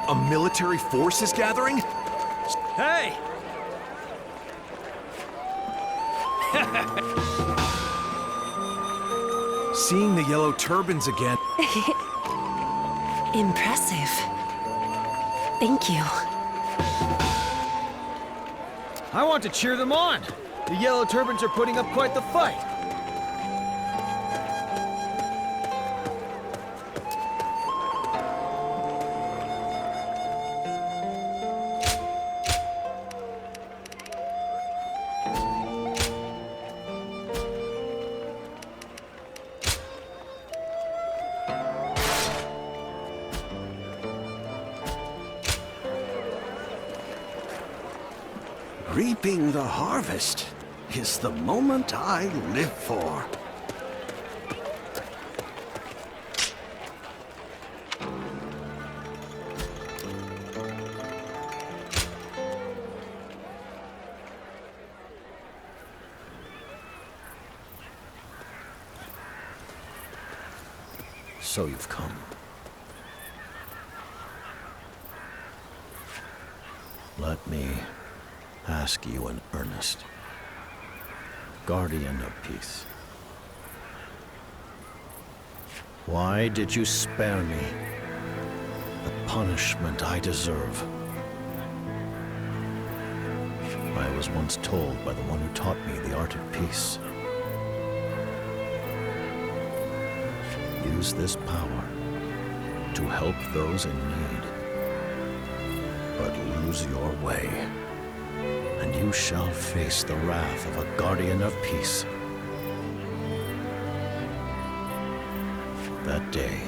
A military force is gathering? Hey! Seeing the yellow turbans again. Impressive. Thank you. I want to cheer them on. The Yellow Turbans are putting up quite the fight. Reaping the harvest is the moment I live for. So you've come. Let me ask you in earnest. Guardian of Peace. Why did you spare me the punishment I deserve? I was once told by the one who taught me the art of peace. Use this power to help those in need. But lose your way, and you shall face the wrath of a guardian of peace. That day,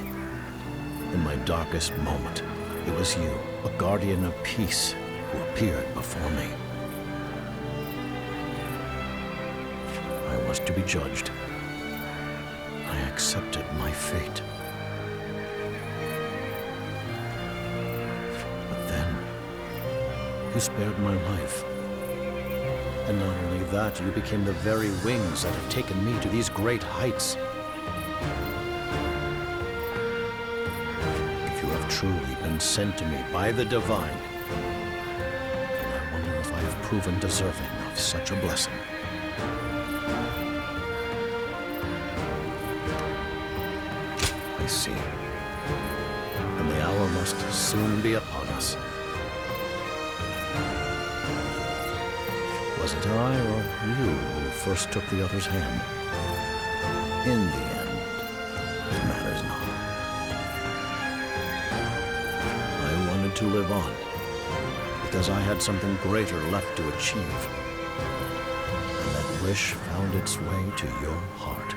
in my darkest moment, it was you, a guardian of peace, who appeared before me. I was to be judged. I accepted my fate. But then, you spared my life. And not only that, you became the very wings that have taken me to these great heights. If you have truly been sent to me by the Divine, then I wonder if I have proven deserving of such a blessing. I see. And the hour must soon be upon us. Was it I or you who first took the other's hand? In the end, it matters not. I wanted to live on, because I had something greater left to achieve. And that wish found its way to your heart.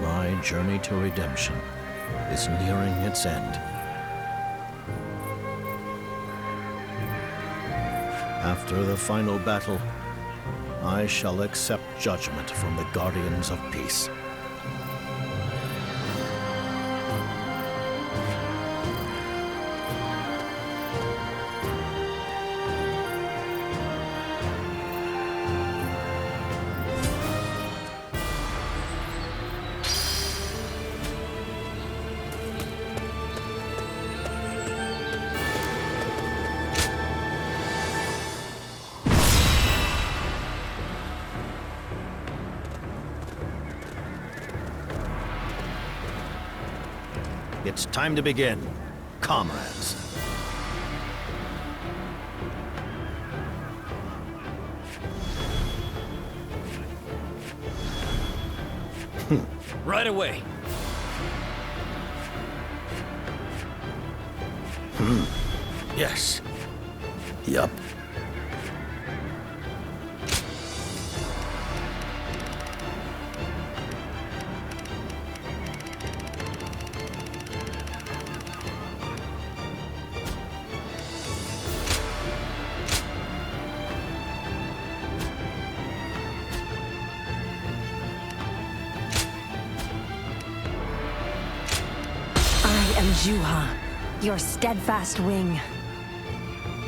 My journey to redemption is nearing its end. After the final battle, I shall accept judgment from the Guardians of Peace. It's time to begin, comrades. Right away. Yes. Yup. I am Juha, your steadfast wing.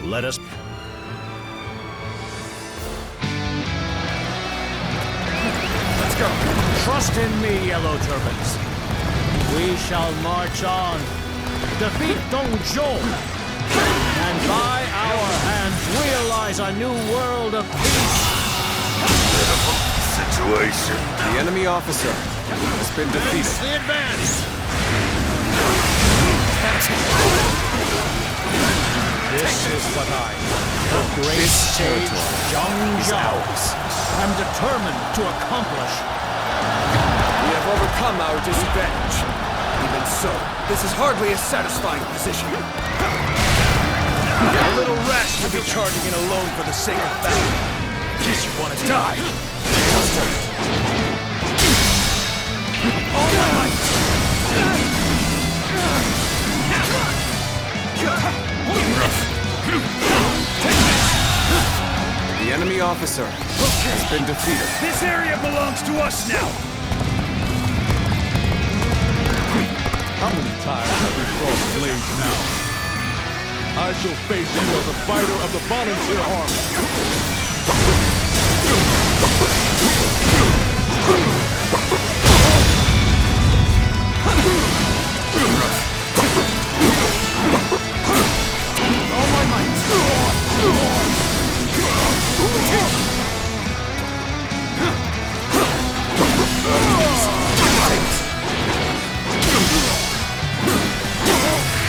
Let us... Let's go. Trust in me, Yellow Turbans. We shall march on, defeat Dong Zhuo, and by our hands realize a new world of peace. Situation. The enemy officer has been defeated. The advance! This is what I, the great sage Zhang Zhao, am determined to accomplish. We have overcome our disadvantage. Even so, this is hardly a satisfying position. A little rash to be charging in alone for the sake of battle. Guess you want to die. All my might! The enemy officer has been defeated. This area belongs to us now! How many times have we crossed blades now? I shall face you as a fighter of the volunteer army. All my might!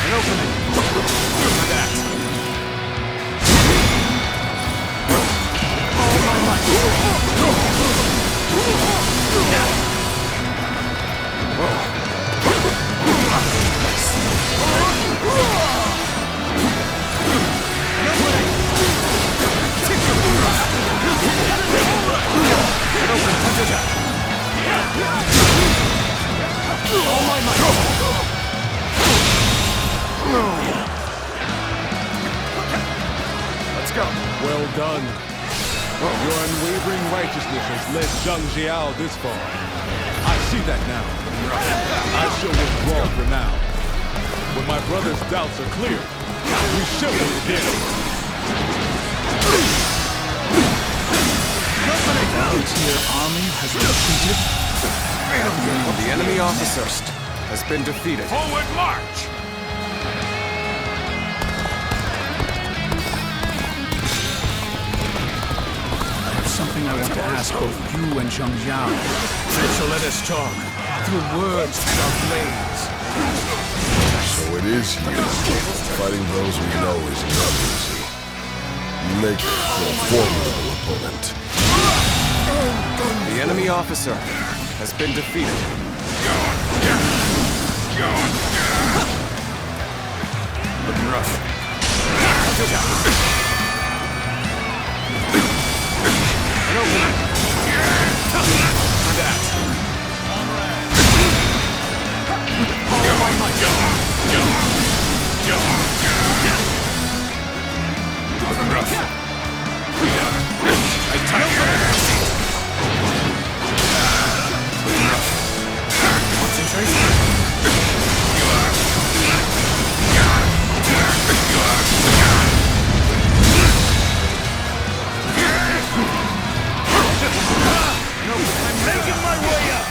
An opening! Like that! All my Let's go. Well done. Your unwavering righteousness has led Zhang Jiao this far. I see that now. I shall withdraw for now. When my brother's doubts are clear, we shall begin. The volunteer army has retreated. The enemy officer has been defeated. Forward march! Something I want to ask both you and Zhang Jiao. So let us talk. Through words and our blades. So it is you. Fighting those we know is not easy. You make for a formidable opponent. The enemy officer has been defeated. Looking rough. An opening. That. All my might. Looking rough. I touch. Looking rough. Concentration. I'm making my way up!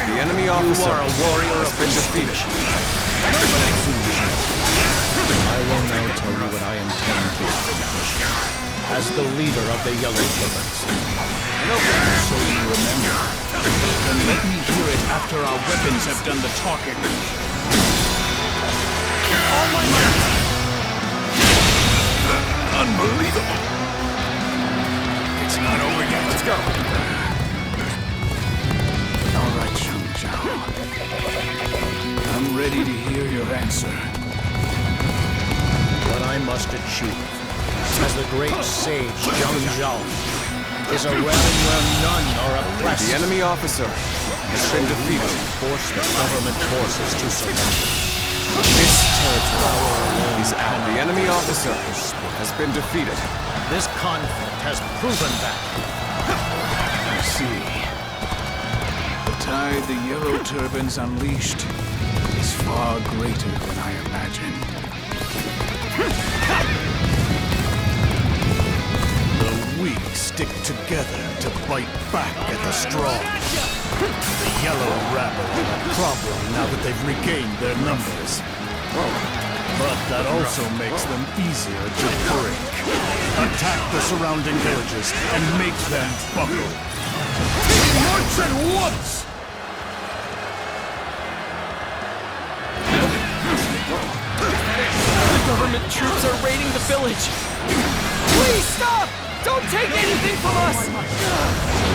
The enemy officer You are a warrior has of been defeated. I will now tell you what I intend to accomplish as the leader of the Yellow Turbans. So you remember. Then let me hear it after our weapons have done the talking. All my might! Unbelievable! It's not over yet. Let's go! All right, Zhang Jiao. I'm ready to hear your answer. What I must achieve as the great sage Zhang Zhao is a realm where none are oppressed. The enemy officer has been defeated. Force the government forces to surrender. This territory is out. The enemy officer has been defeated. This conflict has proven that. I see. The tide the Yellow Turbans unleashed is far greater than I imagined. The weak stay stick together to bite back at the strong. The yellow rabble are a problem now that they've regained their numbers. But that also makes them easier to break. Attack the surrounding villages and make them buckle. March at once! The government troops are raiding the village. Please stop! Don't take anything from us!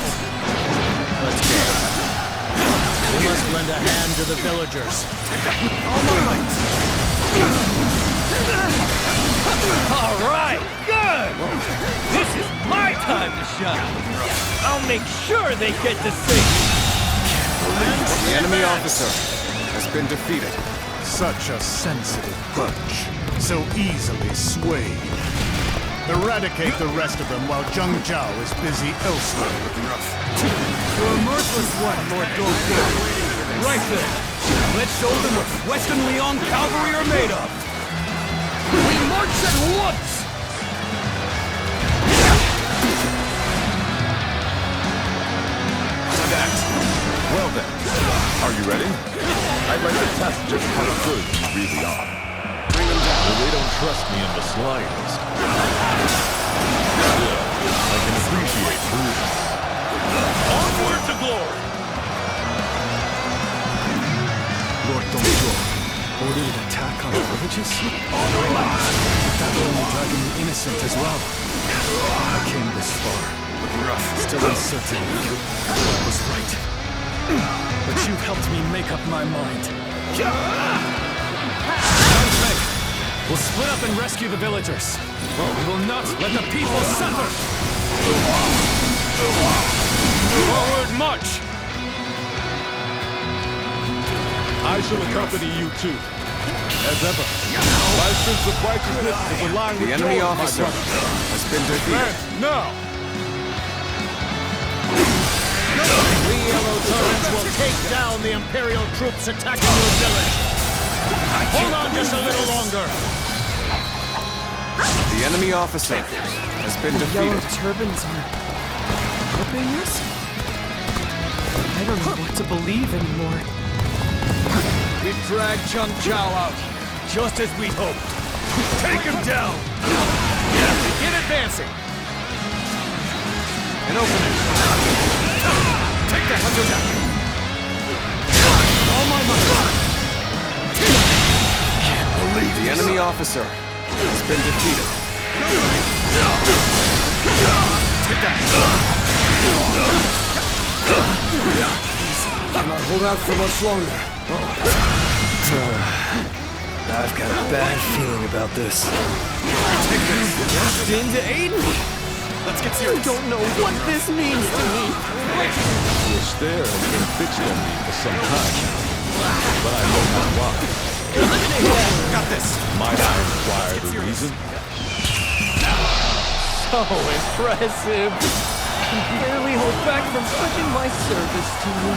Let's go. We must lend a hand to the villagers. All right, good! This is my time to shine. I'll make sure they get to see. The enemy officer has been defeated. Such a sensitive bunch. So easily swayed. Eradicate the rest of them while Zheng Zhao is busy elsewhere. You're a merciless one, Lord Dorfdo. Right there. Let's show them what Western Leon cavalry are made of. We march at once! Well then, are you ready? I'd like to test just how good you really are. Bring them down. Well, they don't trust me in the slightest. Still, I can appreciate prudence. Onward to glory! Lord Dongzhou ordered an attack on the villages? That will only drag the innocent as well. I came this far, still uncertain what was right. But you've helped me make up my mind. We'll split up and rescue the villagers. We will not let the people suffer! Forward march! I shall accompany you too. As ever, my sense of righteousness is aligned with The enemy yours, my officer brother. has been defeated. And now! We Yellow Turbans will take down the Imperial troops attacking your village. Hold on just a little longer. The enemy officer has been defeated. Turbans are helping us? I don't know what to believe anymore. We dragged Zheng Zhao out, just as we hoped. Take him down! Begin advancing! An opening. Take the hunter down! All my might! The enemy officer has been defeated. Take that! Cannot hold out for much longer. I've got a bad feeling about this. Take this! Rushed in to aid me! Let's get I serious! don't know what this means to me! Your stare has been fixed on me for some time, but I know not why. Got this! Might I inquire the reason? So impressive! I can barely hold back from pledging my service to you.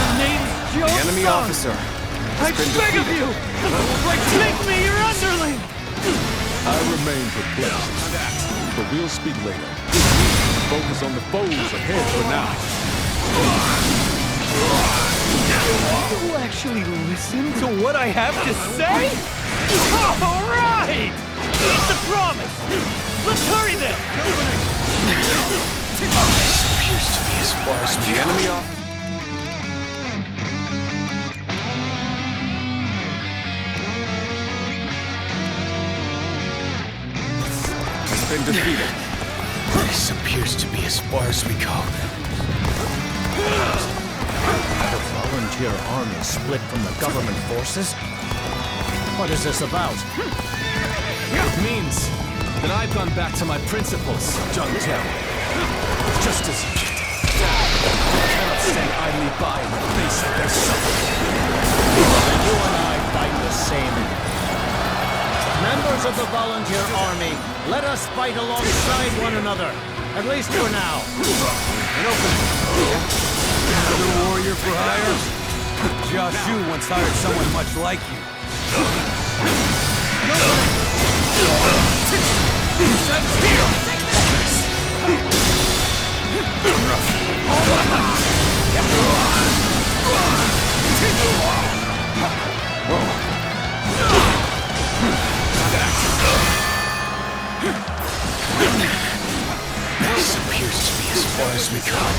The name's Joe The enemy Sun. officer I has been beg of defeated. you! Make me your underling! I remain perplexed, but we'll speak later. Focus on the foes ahead for now. You actually listen to what I have to say? All right! It's a promise! Let's hurry then! Appears to be as far as The enemy officer has been defeated. This appears to be as far as we go. The volunteer army split from the government forces? What is this about? It means that I've gone back to my principles, Zheng Zhao. Just as you did. I cannot stand idly by in the face of their suffering. Then you and I fight the same end. Members of the volunteer army, let us fight alongside one another. At least for now. An opening. Another warrior for hire? Jiaxu once hired someone much like you. This appears to be as far as we come.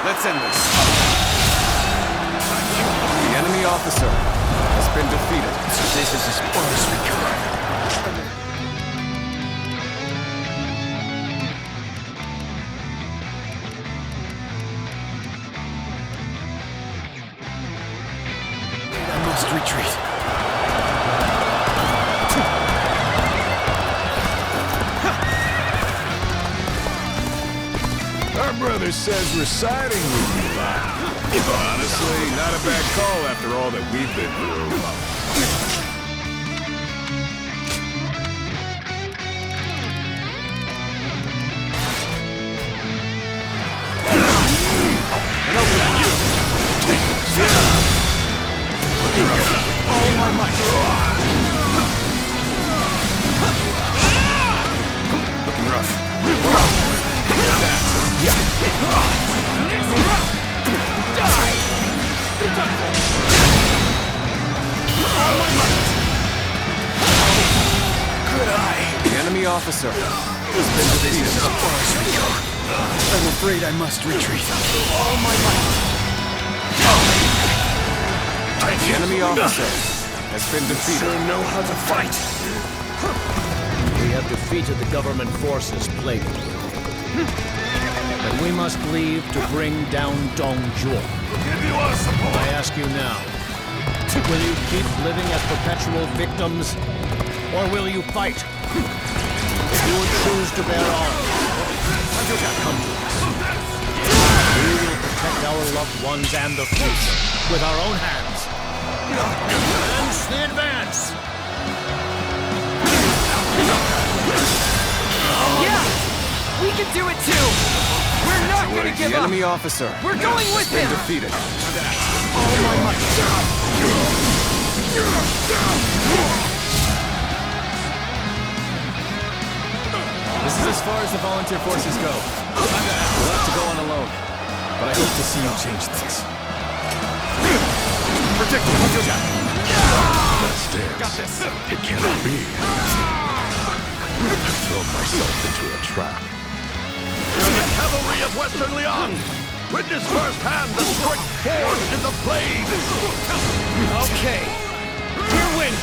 Let's end this. The enemy officer has been defeated. So this is as far as we come. I must retreat. Our brother says we're siding with you, Locke. Honestly, not a bad call after all that we've been through. All my might. Looking rough. The enemy officer has been defeated. As far as we go. I'm afraid I must retreat. All my might. The enemy officer has been defeated. Sure know how to fight. We have defeated the government forces plagued. But we must leave to bring down Dongzhuo. I ask you now, will you keep living as perpetual victims, or will you fight? If you would choose to bear arms, come to us. We will protect our loved ones and the future with our own hands. Advance the advance! Yeah! We can do it too! We're not gonna give The up! enemy officer We're going with has been him! defeated. All my might! This is as far as the volunteer forces go. We'll have to go on alone. But I hope to see you change things. Protect me, That stance. Got this. It cannot be. I've thrown myself into a trap. The cavalry of Western Leon! Witness firsthand the strength forged in the blade! Okay! We're winning!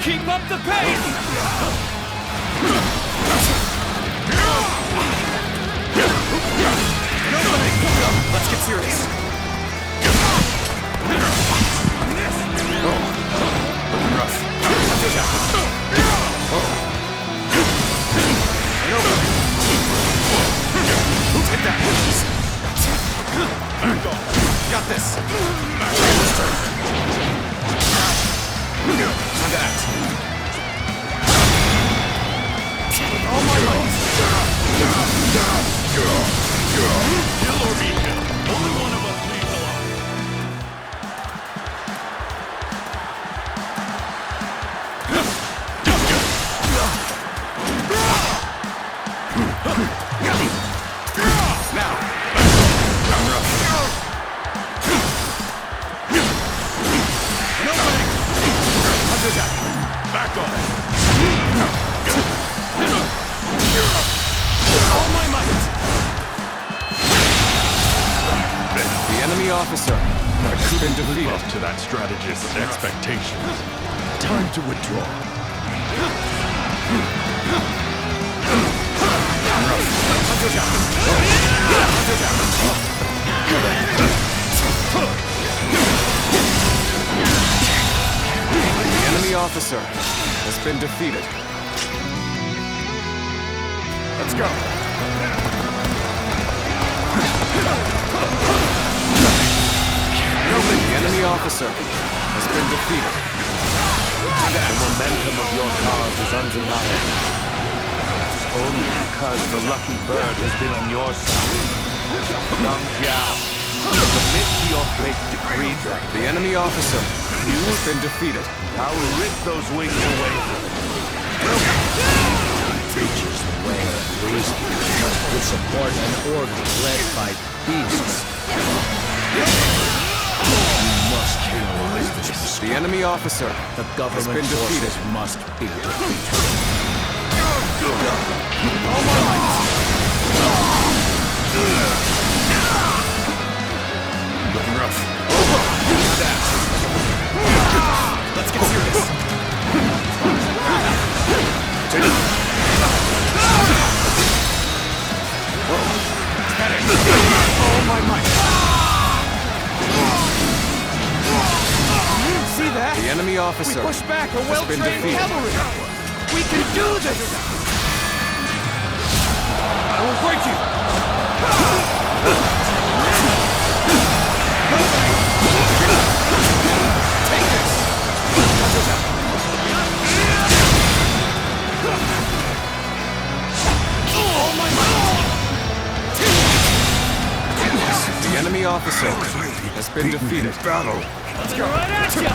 Keep up the pace! Let's get serious. Looking rough. Hit that. Got this. Time to act. With all my might. Kill or be killed. Only one of us leaves alive. Now. Back off. All my might. The enemy officer has been defeated. Live up to that strategist's expectations. Time to withdraw. The enemy officer has been defeated. Let's go. The enemy officer has been defeated. The momentum of your cause is undeniable. Only because the lucky bird has been on your side. Young Jiao, submit to your fate decreed. The enemy officer has been defeated. I will rip those wings away from him. Preaches the way of reason to support an order led by beasts. You must realize this. The enemy officer The has government been defeated. forces must be defeated. Looking rough. Let's get serious. Oh my might! See that? The enemy We officer push back a has been well-trained defeated. cavalry! We can do this! I will break you! Take this! Oh my The enemy officer has been defeated. Battle. Let's go! Right at ya!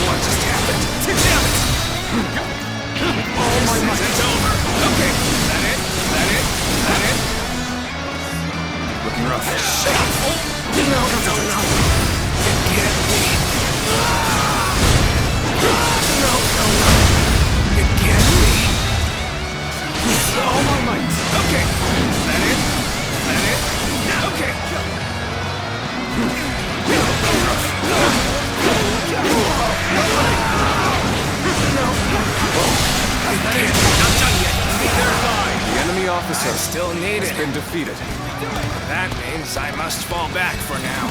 What just happened? Damn it! Oh my God! It's over. Okay, that it? That it? Looking rough. Shit! No. You get me. No. You get me. Oh my might! Okay. That it? Okay. Not done yet. The enemy officer still has been defeated. That means I must fall back for now.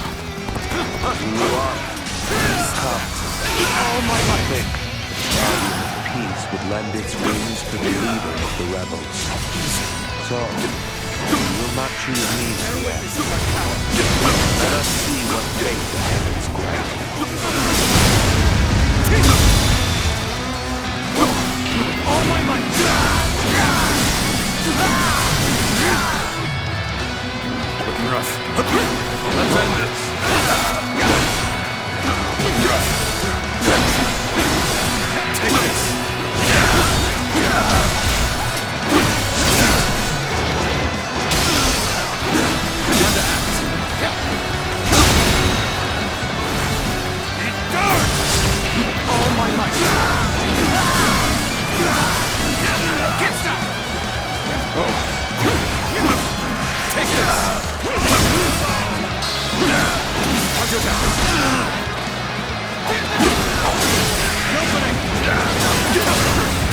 Oh my might! Peace would lend its wings to the leader of the rebels. So, you will not choose me to the end. Let us see what fate the heavens grant. Oh my might! Looking rough. Let's end this. Take this. Time to act. Oh my might! Get stuck. Take this. Watch your back. An opening.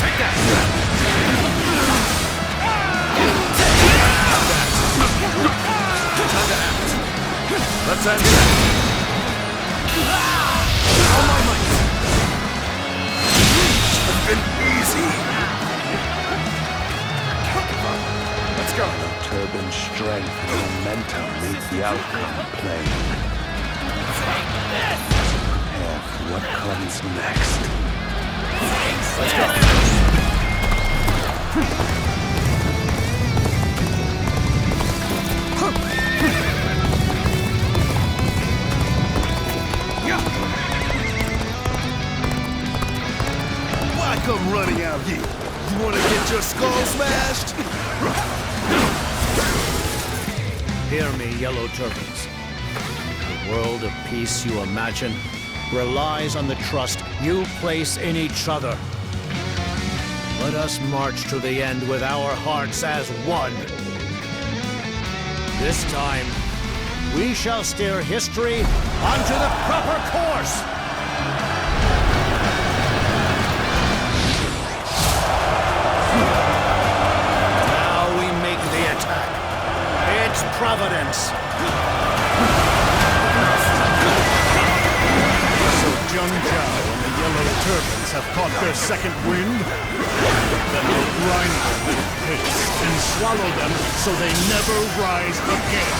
Take that. Time to act. Let's end it. Oh my might! It's been easy. Let's go. Turban strength and momentum leads the outcome plain. Prepare for what comes next. Let's go. Why come running out here? You wanna get your skull smashed? Hear me, Yellow Turbans. The world of peace you imagine relies on the trust you place in each other. Let us march to the end with our hearts as one. This time, we shall steer history onto the proper course. Now we make the attack. It's Providence. So Zhang Jiao and the Yellow Turbans have caught their second wind? Then we'll grind them to paste and swallow them so they never rise again.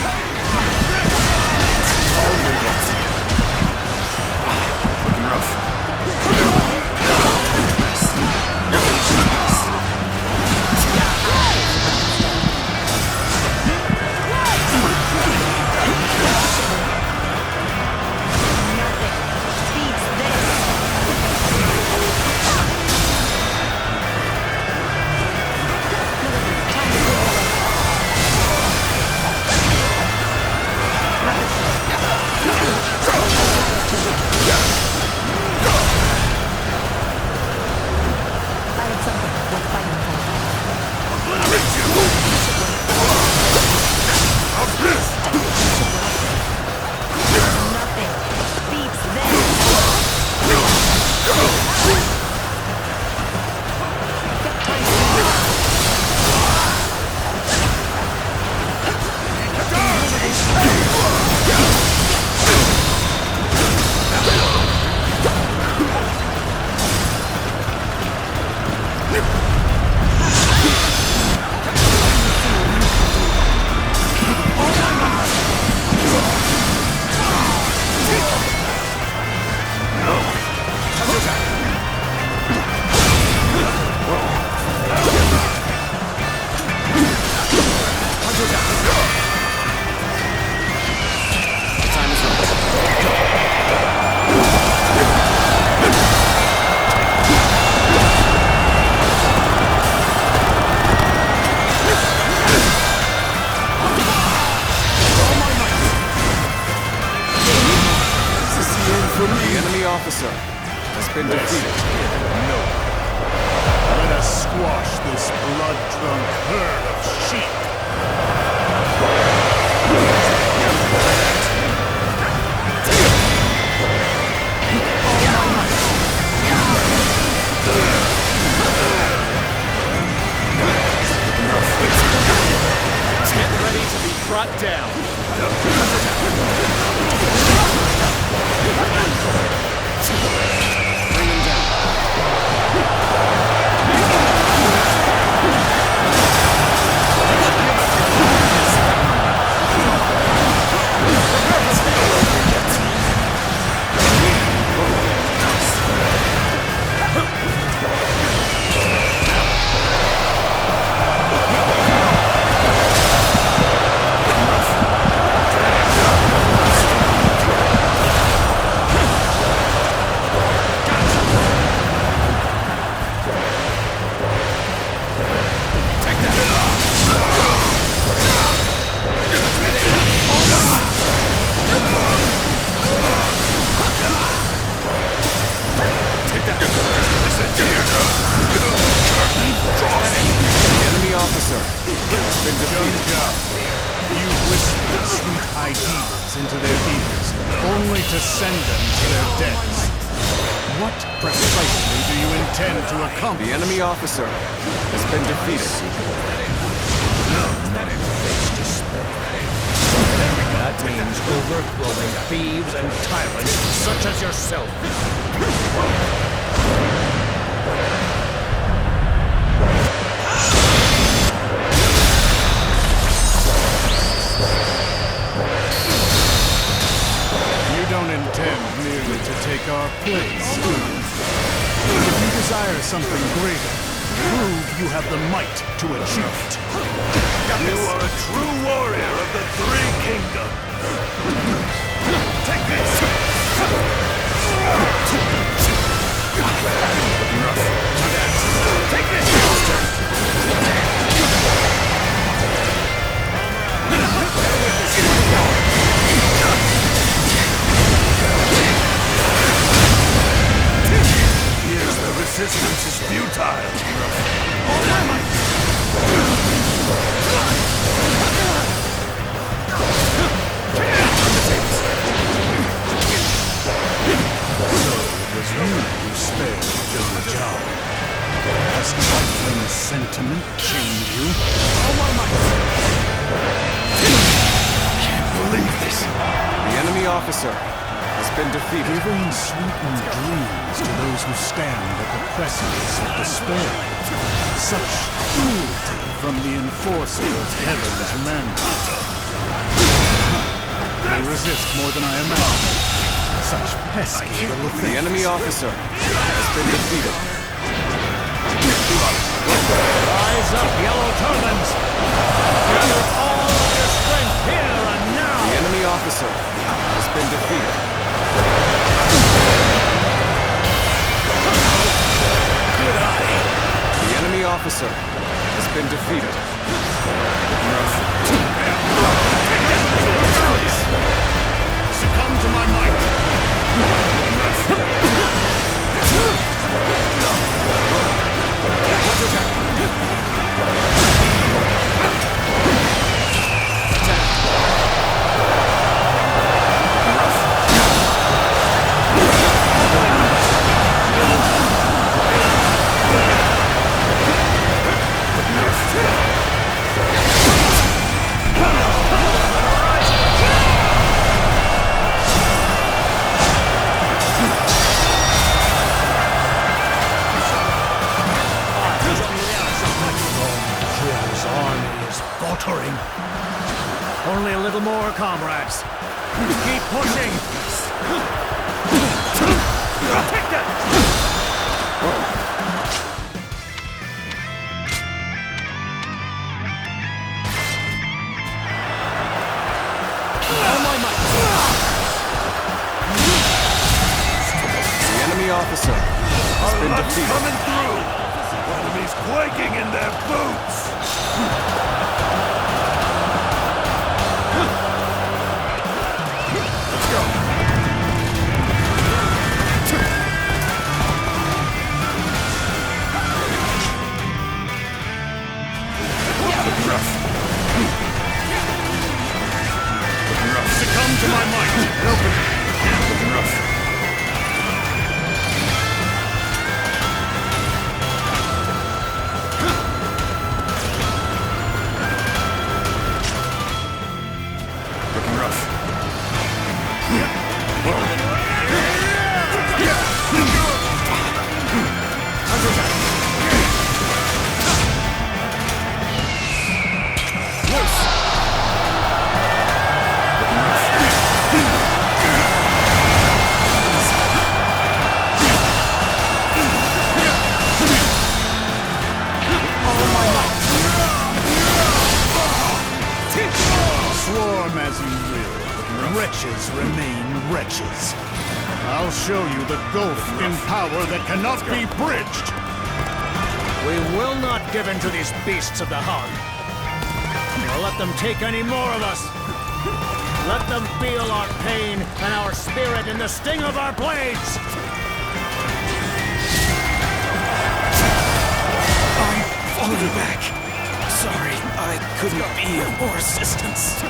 Officer has been defeated. No. Let us squash this blood-drunk herd of sheep. Get ready to be brought down. Bring him down. Into their ears, only to send them to their deaths. What precisely do you intend to accomplish? The enemy officer has been defeated. That means overthrowing thieves and tyrants such as yourself. Don't intend merely to take our place. If you desire something greater, prove you have the might to achieve it. You are a true warrior of the Three Kingdoms. Take this! Take this! Resistance is futile. this trifling sentiment change you? Can't believe this. The enemy officer has been defeated. Giving sweetened dreams to those who stand at the precipice of despair. Such cruelty from the enforcer of heaven's mandate. They resist more than I imagined. Such pesky little things. The enemy officer has been defeated. Rise up, yellow turbans! Gather all of your strength here and now! The enemy officer has been defeated. Good eye! The enemy officer has been defeated. Succumb to my might. Only a little more, comrades. Keep pushing! Take that! On my might! The enemy officer has been defeated. Coming through! Enemies quaking in their boots! Succumb to my might! Looking rough. Swarm as you will. Wretches remain wretches. I'll show you the gulf in power that cannot be bridged. We will not give in to these beasts of the hog. Nor let them take any more of us. Let them feel our pain and our spirit in the sting of our blades. I followed you back. Sorry, I couldn't be of more assistance.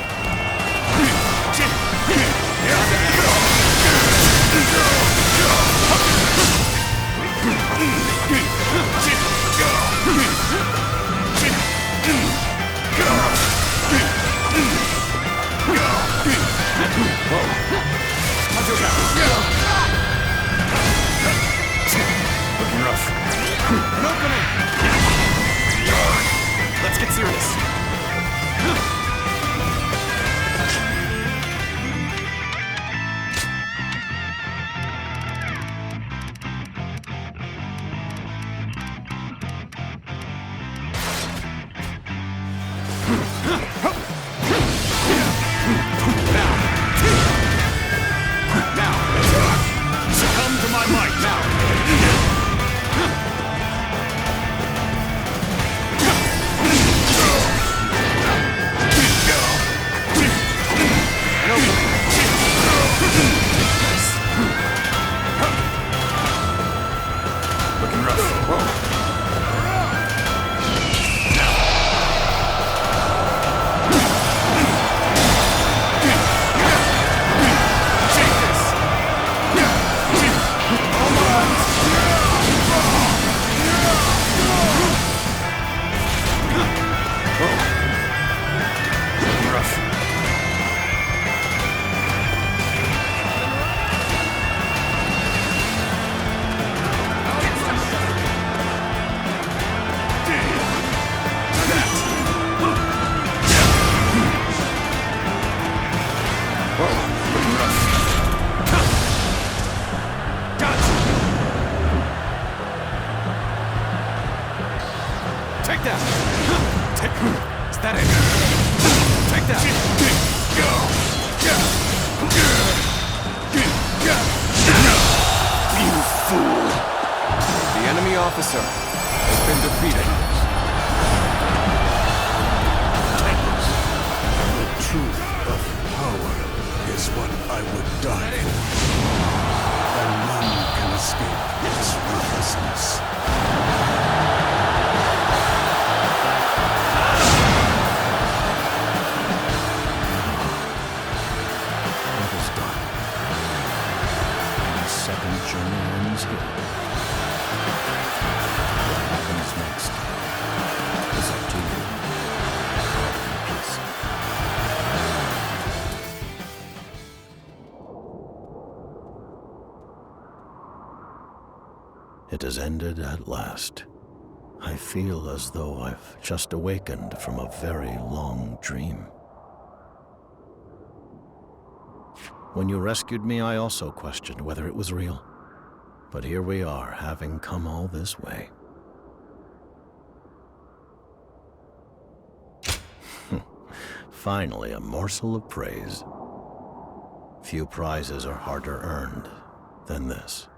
Looking rough. An opening! Let's get serious. Succumb to my might. Looking rough. Take that! Is that it? Take that! You fool! The enemy officer has been defeated. The truth of power is what I would die for. And none can escape its ruthlessness. It is done. The second journey ends here. What happens next is up to you. Peace. It has ended at last. I feel as though I've just awakened from a very long dream. When you rescued me, I also questioned whether it was real. But here we are, having come all this way. Finally, a morsel of praise. Few prizes are harder earned than this.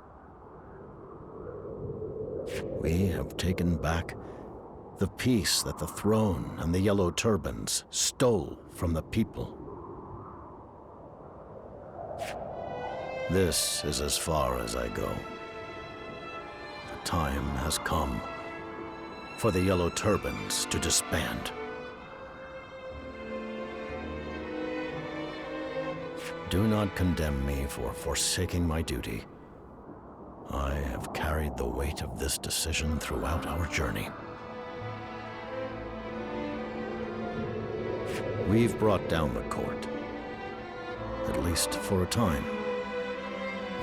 We have taken back the peace that the throne and the Yellow Turbans stole from the people. This is as far as I go. The time has come for the Yellow Turbans to disband. Do not condemn me for forsaking my duty. I have carried the weight of this decision throughout our journey. We've brought down the court, at least for a time.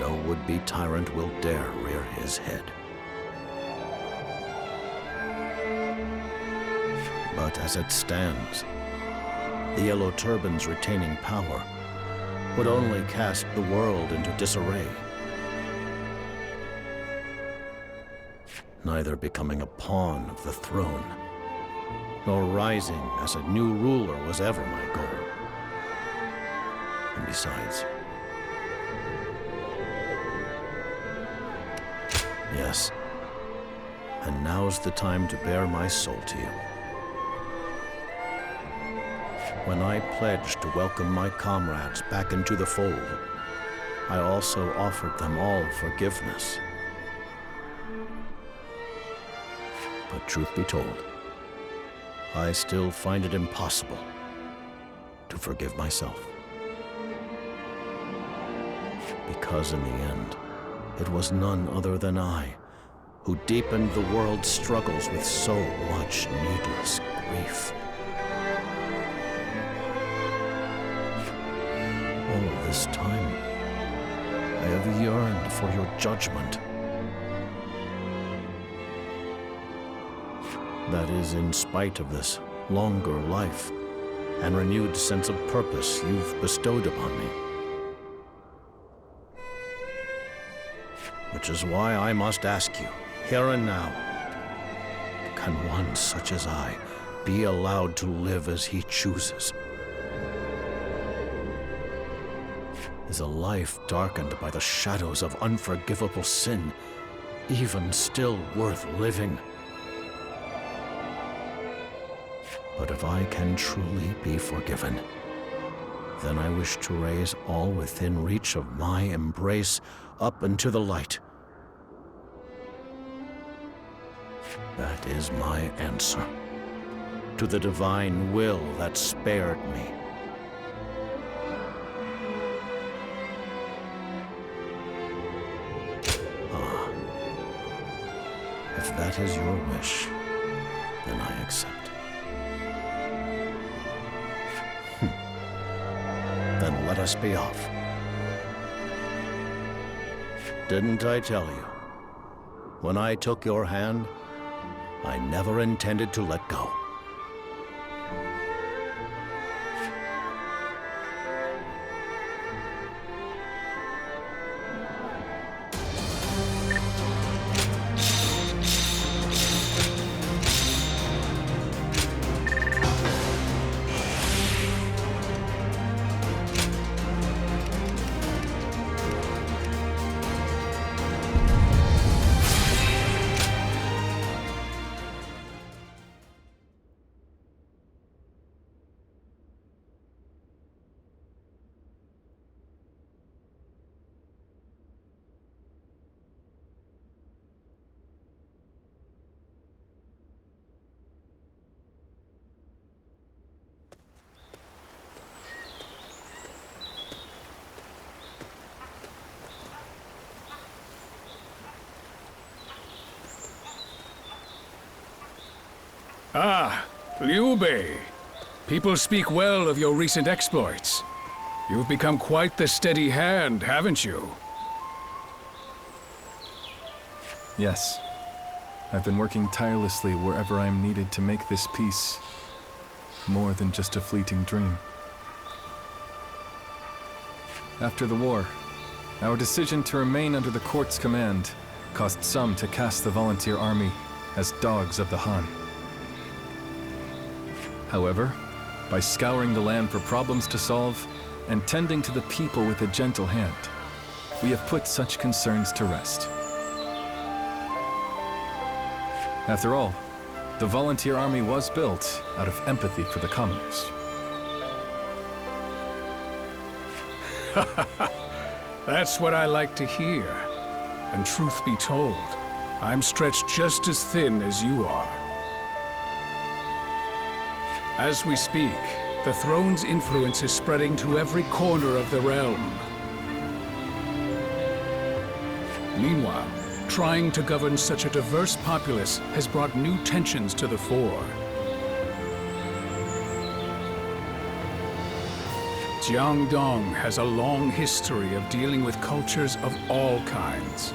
No would-be tyrant will dare rear his head. But as it stands, the Yellow Turbans retaining power would only cast the world into disarray. Neither becoming a pawn of the throne, nor rising as a new ruler was ever my goal. And besides, yes, and now's the time to bare my soul to you. When I pledged to welcome my comrades back into the fold, I also offered them all forgiveness. But truth be told, I still find it impossible to forgive myself. Because in the end, it was none other than I who deepened the world's struggles with so much needless grief. All this time, I have yearned for your judgment. That is, in spite of this longer life and renewed sense of purpose you've bestowed upon me. Which is why I must ask you, here and now, can one such as I be allowed to live as he chooses? Is a life darkened by the shadows of unforgivable sin even still worth living? But if I can truly be forgiven, then I wish to raise all within reach of my embrace up into the light. That is my answer to the divine will that spared me. Ah, if that is your wish, then I accept. Then let us be off. Didn't I tell you? When I took your hand, I never intended to let go. Liu Bei. People speak well of your recent exploits. You've become quite the steady hand, haven't you? Yes. I've been working tirelessly wherever I'm needed to make this peace more than just a fleeting dream. After the war, our decision to remain under the court's command caused some to cast the volunteer army as dogs of the Han. However, by scouring the land for problems to solve and tending to the people with a gentle hand, we have put such concerns to rest. After all, the volunteer army was built out of empathy for the commoners. That's what I like to hear. And truth be told, I'm stretched just as thin as you are. As we speak, the throne's influence is spreading to every corner of the realm. Meanwhile, trying to govern such a diverse populace has brought new tensions to the fore. Jiangdong has a long history of dealing with cultures of all kinds.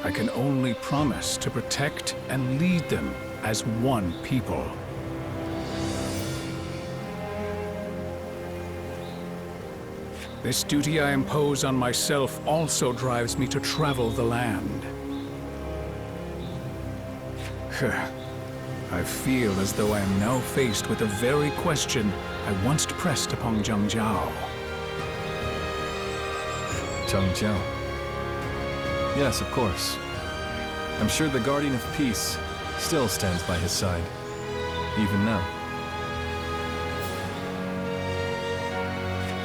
I can only promise to protect and lead them as one people. This duty I impose on myself also drives me to travel the land. I feel as though I am now faced with the very question I once pressed upon Zhang Jiao. Zhang Jiao. Yes, of course. I'm sure the Guardian of Peace still stands by his side, even now.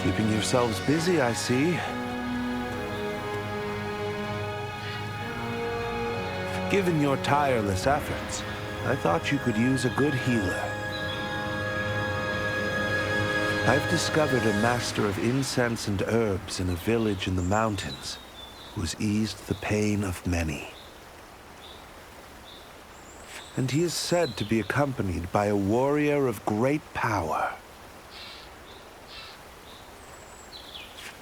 Keeping yourselves busy, I see. Given your tireless efforts, I thought you could use a good healer. I've discovered a master of incense and herbs in a village in the mountains who has eased the pain of many. And he is said to be accompanied by a warrior of great power.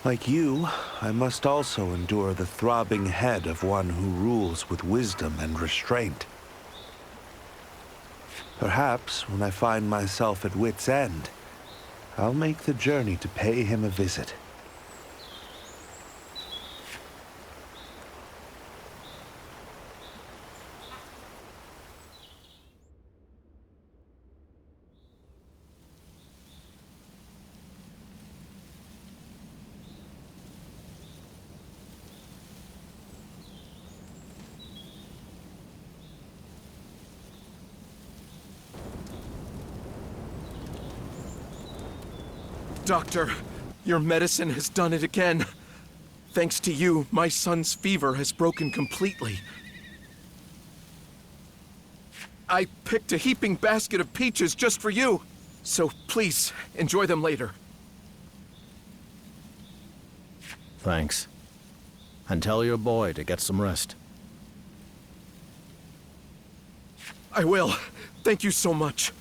Like you, I must also endure the throbbing head of one who rules with wisdom and restraint. Perhaps, when I find myself at wit's end, I'll make the journey to pay him a visit. Doctor, your medicine has done it again. Thanks to you, my son's fever has broken completely. I picked a heaping basket of peaches just for you. So please, enjoy them later. Thanks. And tell your boy to get some rest. I will. Thank you so much.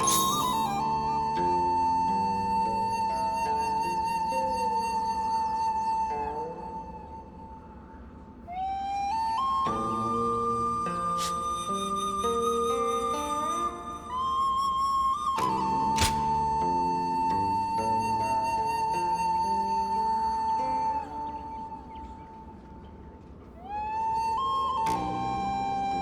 Dynasty.